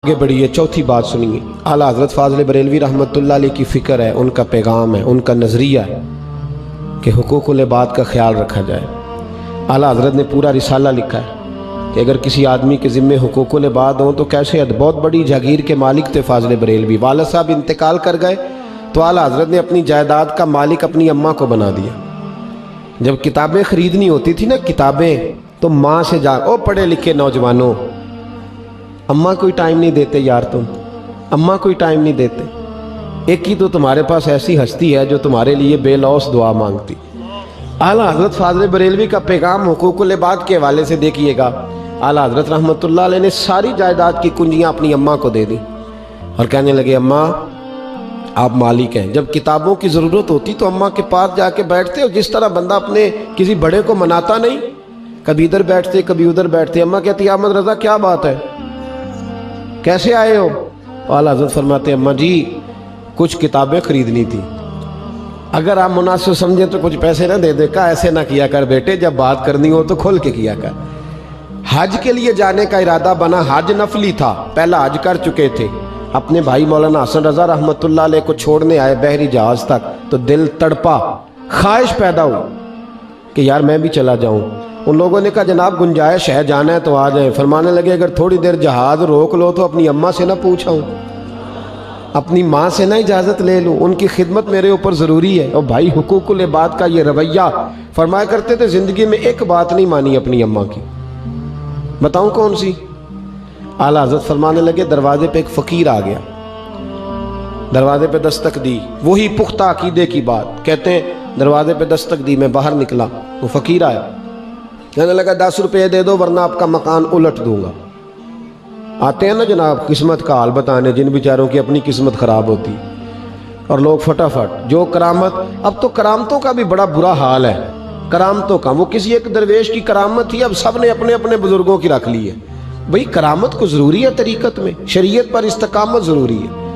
आगे बढ़िए, चौथी बात सुनिए। आला हज़रत फ़ाज़िल बरेलवी रहमतुल्लाह अलैह की फ़िक्र है, उनका पैगाम है, उनका नज़रिया है कि हुकूकुल इबाद का ख्याल रखा जाए। आला हज़रत ने पूरा रिसाला लिखा है कि अगर किसी आदमी के ज़िम्मे हुकूकुल इबाद हों तो कैसे। बहुत बड़ी जागीर के मालिक थे फ़ाज़िल बरेलवी। वालिद साहब इंतकाल कर गए तो आला हज़रत ने अपनी जायदाद का मालिक अपनी अम्मा को बना दिया। जब किताबें ख़रीदनी होती थी ना, किताबें, तो माँ से ओ पढ़े लिखे नौजवानों, अम्मा कोई टाइम नहीं देते यार, तुम अम्मा कोई टाइम नहीं देते। एक ही तो तुम्हारे पास ऐसी हस्ती है जो तुम्हारे लिए बेलौस दुआ मांगती। आला हज़रत फ़ाज़िल बरेलवी का पैगाम हुकूकुल इबाद के हवाले से देखिएगा। आला हज़रत रहमतुल्लाह अलैह ने सारी जायदाद की कुंजियाँ अपनी अम्मा को दे दी और कहने लगे, अम्मा आप मालिक हैं। जब किताबों की ज़रूरत होती तो अम्मा के पास जाके बैठते, और जिस तरह बंदा अपने किसी बड़े को मनाता नहीं, कभी इधर बैठते कभी उधर बैठते। अम्मा कहती, अहमद रज़ा क्या बात है, कैसे आए हो? आला हज़रत फरमाते, अम्मा जी कुछ किताबें खरीदनी थी, अगर आप मुनासिब समझें तो कुछ पैसे ना दे दे। का ऐसे ना किया कर बेटे, जब बात करनी हो तो खोल के किया कर। हज के लिए जाने का इरादा बना, हज नफली था, पहला हज कर चुके थे। अपने भाई मौलाना हसन रज़ा रहमतुल्लाह अलैह को छोड़ने आए बहरी जहाज तक, तो दिल तड़पा, ख्वाहिश पैदा हुई कि यार मैं भी चला जाऊं। उन लोगों ने कहा, जनाब गुंजाइश है, जाना है तो आ जाए। फरमाने लगे, अगर थोड़ी देर जहाज रोक लो तो अपनी अम्मा से ना पूछाऊं, अपनी माँ से ना इजाज़त ले लूँ, उनकी खिदमत मेरे ऊपर ज़रूरी है। और भाई हुकूकुल इबाद का ये रवैया, फरमाया करते थे ज़िंदगी में एक बात नहीं मानी अपनी अम्मा की। बताऊं कौन सी? आला हज़रत फरमाने लगे, दरवाजे पे एक फ़कीर आ गया, दरवाजे पे दस्तक दी, वही पुख्ता अकीदे की बात। कहते हैं दरवाजे पे दस्तक दी, मैं बाहर निकला, वो फ़कीर आया, कहने लगा 10 रुपये दे दो वरना आपका मकान उलट दूंगा। आते हैं ना जनाब किस्मत का हाल बताने, जिन बेचारों की अपनी किस्मत ख़राब होती, और लोग फटाफट जो करामत। अब तो करामतों का भी बड़ा बुरा हाल है, करामतों का। वो किसी एक दरवेश की करामत थी, अब सब ने अपने अपने बुजुर्गों की रख ली है। भाई करामत को ज़रूरी है, तरीक़त में शरीयत पर इस्तकामत ज़रूरी है,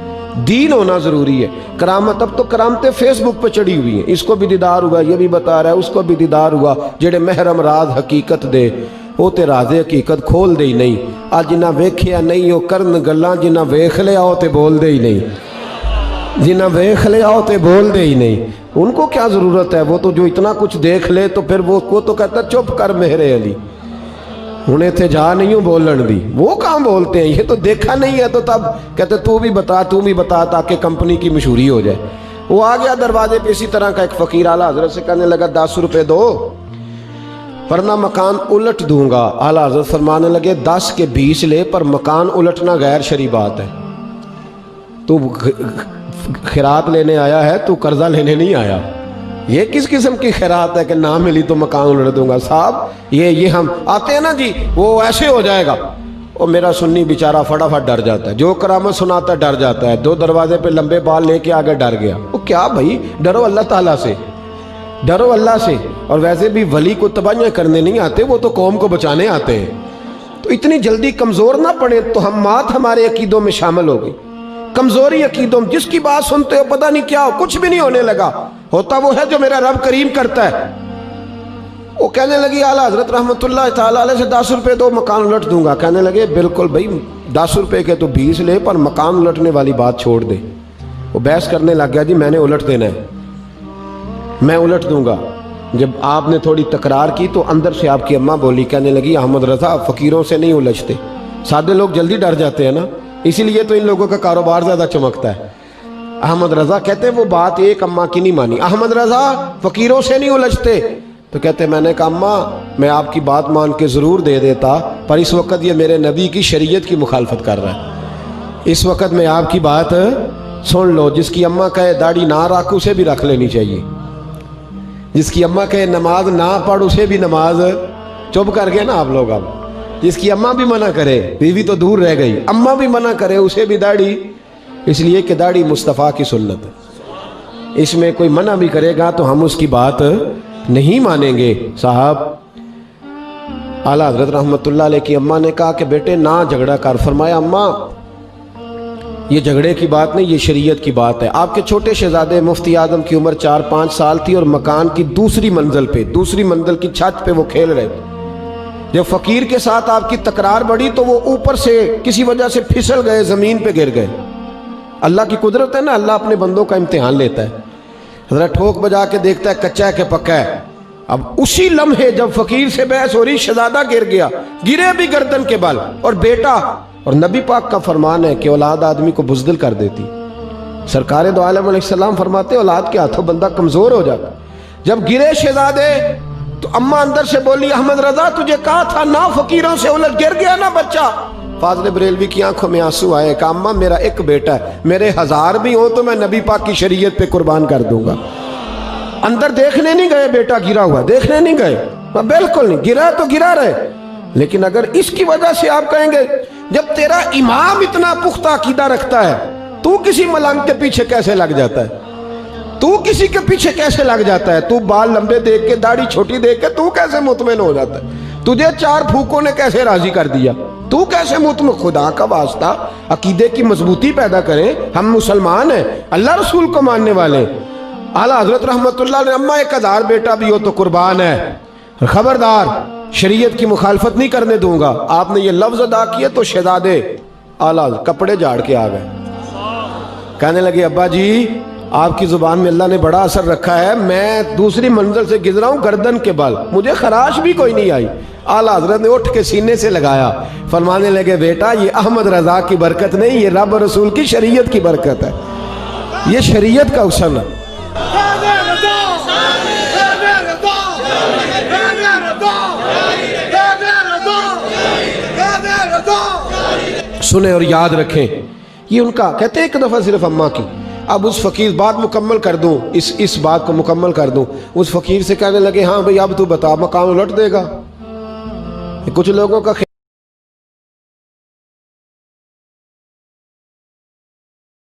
दीन होना ज़रूरी है। करामत, अब तो करामतें फेसबुक पे चढ़ी हुई हैं, इसको भी दीदार हुआ, ये भी बता रहा है, उसको भी दीदार हुआ। जेड़े महरम राज हकीकत दे वो ते राजे हकीकत खोल दे ही नहीं। आज जिन्ना वेख्या नहीं वो करन गल्लां, जिन्ना वेख लिया हो ते बोल दे ही नहीं, जिन्ना वेख लिया हो ते बोल दे ही नहीं। उनको क्या ज़रूरत है, वो तो जो इतना कुछ देख ले तो फिर वो तो कहता चुप कर मेरे अली, उन्हें थे जा नहीं हूँ बोलन दी। वो कहाँ बोलते हैं, ये तो देखा नहीं है। तो तब कहते तू भी बता ताकि कंपनी की मशहूरी हो जाए। वो आ गया दरवाजे पे, इसी तरह का एक फ़कीर आला हज़रत से कहने लगा, 10 रुपये दो वरना मकान उलट दूंगा। आला हज़रत फरमाने लगे, 10 के 20 ले, पर मकान उलटना गैर शरई बात है। तू खिरात लेने आया है, तू कर्जा लेने नहीं आया। ये किस किस्म की खैरात है कि ना मिली तो मकान उलट दूंगा? साहब ये हम आते हैं ना जी, वो ऐसे हो जाएगा। और मेरा सुन्नी बेचारा फटाफट डर जाता है, जो करामत सुनाता डर जाता है। 2 दरवाजे पे लंबे बाल लेके आगे डर गया। वो क्या भाई, डरो अल्लाह ताला से, डरो अल्लाह से। और वैसे भी वली को तबाहियां करने नहीं आते, वो तो कौम को बचाने आते हैं। तो इतनी जल्दी कमज़ोर ना पड़े, तो हम मात हमारे अकीदों में शामिल हो गई। कमज़ोरी अकीदों में, जिसकी बात सुनते हो पता नहीं क्या हो, कुछ भी नहीं होने लगा, होता वो है जो मेरा रब करीम करता है। वो कहने लगी आला हज़रत रहमतुल्लाह ताला अलैह से, 10 रुपये दो मकान उलट दूंगा। कहने लगे, बिल्कुल भाई 10 रुपये के तो 20 ले, पर मकान उलटने वाली बात छोड़ दे। वो बहस करने लग गया, जी मैंने उलट देना है, मैं उलट दूंगा। जब आपने थोड़ी तकरार की तो अंदर से आपकी अम्मा बोली, कहने लगी, अहमद रज़ा फ़कीरों से नहीं उलझते, सादे लोग जल्दी डर जाते हैं ना, इसीलिए तो इन लोगों का कारोबार ज़्यादा चमकता है। अहमद रज़ा कहते वो बात एक अम्मा की नहीं मानी, अहमद रज़ा फ़कीरों से नहीं उलझते। तो कहते, मैंने कहा अम्मा मैं आपकी बात मान के ज़रूर दे देता, पर इस वक्त ये मेरे नबी की शरीयत की मुखालफत कर रहा है, इस वक्त मैं आपकी बात सुन लो। जिसकी अम्मा कहे दाढ़ी ना रख, उसे भी रख लेनी चाहिए। जिसकी अम्मा कहे नमाज ना पढ़, उसे भी नमाज, चुप कर गए ना आप लोग। अब जिसकी अम्मा भी मना करे, बीवी तो दूर रह गई, अम्मा भी मना करे, उसे भी दाढ़ी, इसलिए कि दाढ़ी मुस्तफ़ा की सुन्नत है। इसमें कोई मना भी करेगा तो हम उसकी बात नहीं मानेंगे। साहब आला हज़रत रहमतुल्लाह अलैह की अम्मा ने कहा कि बेटे ना झगड़ा कर। फरमाया, अम्मा ये झगड़े की बात नहीं, ये शरीयत की बात है। आपके छोटे शहजादे मुफ्ती आदम की उम्र 4-5 साल थी और मकान की दूसरी मंजिल की छत पे वो खेल रहे थे। جب فقیر کے ساتھ آپ کی تکرار بڑھی تو وہ اوپر سے کسی وجہ سے پھسل گئے، زمین پہ گر گئے۔ اللہ کی قدرت ہے نا، اللہ اپنے بندوں کا امتحان لیتا ہے، ذرا ٹھوک بجا کے دیکھتا ہے کچا ہے کہ پکا ہے۔ اب اسی لمحے جب فقیر سے بحث ہو رہی، شہزادہ گر گیا، گرے بھی گردن کے بل، اور بیٹا، اور نبی پاک کا فرمان ہے کہ اولاد آدمی کو بزدل کر دیتی۔ سرکار دو عالم علیہ السلام فرماتے اولاد کے ہاتھوں بندہ کمزور ہو جاتا۔ جب گرے شہزادے تو اماں اندر سے بولی احمد رضا تجھے کہا تھا نہ فقیروں سے الٹ، گر گیا نا بچہ۔ فاضل بریلوی کی آنکھوں میں آنسو آئے، کہا اماں میرا ایک بیٹا ہے، میرے 1000 بھی ہوں تو میں نبی پاک کی شریعت پہ قربان کر دوں گا۔ اندر دیکھنے نہیں گئے بیٹا گرا ہوا، دیکھنے نہیں گئے، بالکل نہیں، گرا تو گرا رہے۔ لیکن اگر اس کی وجہ سے آپ کہیں گے جب تیرا امام اتنا پختہ عقیدہ رکھتا ہے تو کسی ملنگ کے پیچھے کیسے لگ جاتا ہے؟ تو کسی کے پیچھے کیسے لگ جاتا ہے؟ تو بال لمبے دیکھ کے، داڑھی چھوٹی دیکھ کے تو کیسے مطمئن ہو جاتا ہے؟ تجھے 4 پھوکوں نے کیسے راضی کر دیا؟ تو کیسے مطمئن؟ خدا کا واسطہ عقیدے کی مضبوطی پیدا کریں، ہم مسلمان ہیں، اللہ رسول کو ماننے والے ہیں۔ اعلیٰ حضرت رحمت اللہ نے اماں 1000 بیٹا بھی ہو تو قربان ہے، خبردار شریعت کی مخالفت نہیں کرنے دوں گا۔ آپ نے یہ لفظ ادا کیے تو شہزادے اعلیٰ کپڑے جھاڑ کے آ گئے، کہنے لگے ابا جی آپ کی زبان میں اللہ نے بڑا اثر رکھا ہے، میں دوسری منزل سے گزرا ہوں گردن کے بل، مجھے خراش بھی کوئی نہیں آئی۔ اعلیٰ حضرت نے اٹھ کے سینے سے لگایا، فرمانے لگے بیٹا یہ احمد رضا کی برکت نہیں، یہ رب رسول کی شریعت کی برکت ہے، یہ شریعت کا حسن ہے۔ سنیں اور یاد رکھیں، یہ ان کا کہتے ہیں ایک دفعہ صرف اماں کی۔ اب اس فقیر بات مکمل کر دوں، اس بات کو مکمل کر دوں، اس فقیر سے کہنے لگے ہاں بھئی اب تو بتا مقام الٹ دے گا؟ کچھ لوگوں کا